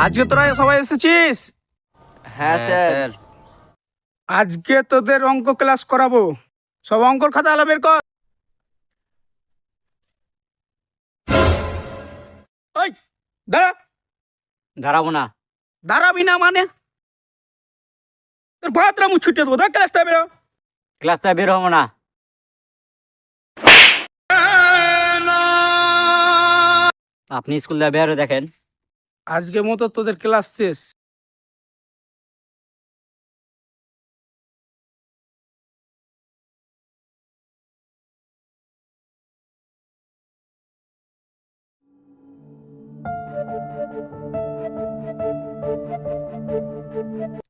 আজকে তোরা সবাই এসেছিস? হ্যাঁ স্যার। আজকে তোদের অঙ্ক ক্লাস করাবো। সব অঙ্কর খাতা আলো বের কর। ওই দাঁড়া। দাঁড়াবো না। দাঁড়াবি না মানে? তোর ভাতরা মুখ ছুটে দেবো। ক্লাসটা বেরো। ক্লাসটা বের হবো না। আপনি স্কুল থেকে বের হয়ে দেখেন। আজকে মতো তোদের ক্লাস শেষ।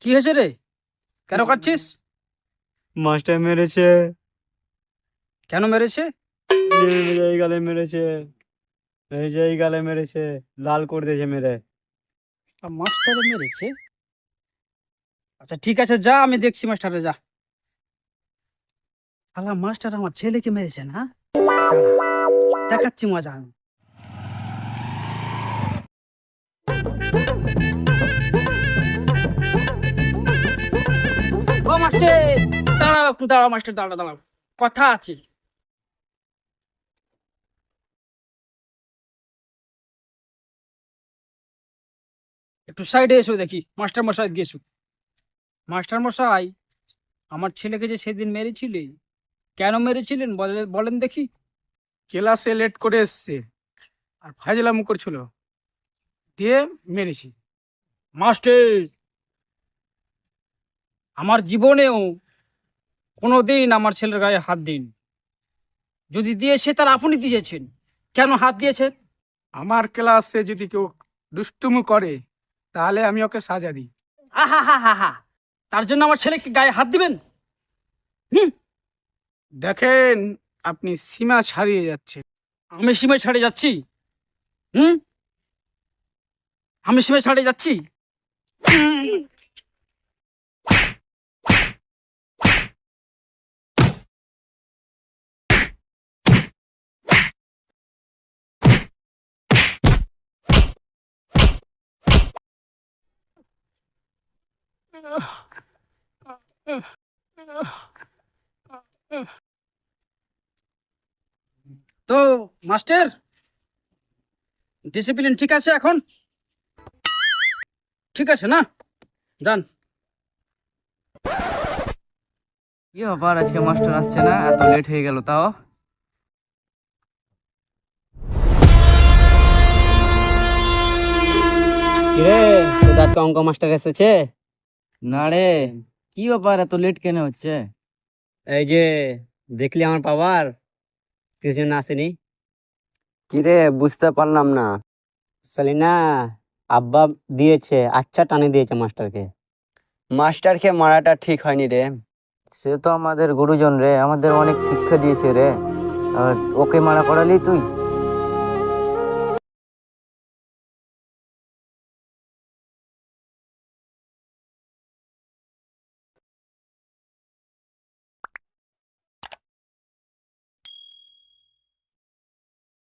কি হয়েছে রে? কেন কাঁদছিস? মাস্টার মেরেছে। কেন মেরেছে? এই গালে মেরেছে, এই গালে মেরেছে, লাল করে দিয়েছে মেরে। মাস্টারে মেরেছে? আচ্ছা ঠিক আছে, যা, আমি দেখছি মাস্টারে, যা। শালা মাস্টার আমার ছেলেকে মেরেছে না? দেখাচ্ছি মজা আমি। ও মাস্টার, দাঁড়াও একটু, দাঁড়াও মাস্টার, দাঁড়াও দাঁড়াও, কথা আছে। একটু সাইডে এসো দেখি, মাস্টার মশাই গেছু। মাস্টার মশাই, আমার ছেলেকে যে সেদিন মেরেছিলে, কেন মেরেছিলেন বলেন দেখি। ক্লাসে লেট করে এসছে আর ফাজলামো করছিল, দিয়ে মেরেছি। মাস্টার, আমার জীবনেও কোনোদিন আমার ছেলের গায়ে হাত দিন, যদি দিয়েছে তার আপনি দিয়েছেন। কেন হাত দিয়েছেন? আমার ক্লাসে যদি কেউ দুষ্টুমু করে তাহলে আমি ওকে সাজা দিই। আহা হা হা হা, তার জন্য আমার ছেলেকে গায়ে হাত দিবেন? দেখেন, আপনি সীমা ছাড়িয়ে যাচ্ছেন। আমি সীমা ছাড়িয়ে যাচ্ছি? আমি সীমা ছাড়িয়ে যাচ্ছি? তো মাস্টার, ডিসিপ্লিন ঠিক আছে এখন? ঠিক আছে না? ডান। কি ব্যাপার, আজকে মাস্টার আসছে না? এত লেট হয়ে গেল তাও। কিরে, তোর আজকে অঙ্ক মাস্টার এসেছে? না রে। কি ব্যাপার, এত লেট কেন হচ্ছে? এই যে দেখলি আমার পাওয়ার, কিছু না আসেনি। কিরে, বুঝতে পারলাম না। সালিনা, আব্বা দিয়েছে, আচ্ছা টানে দিয়েছে মাস্টারকে। মাস্টারকে মারাটা ঠিক হয়নি রে। সে তো আমাদের গুরুজন রে, আমাদের অনেক শিক্ষা দিয়েছে রে। আর ওকে মারা করালি তুই?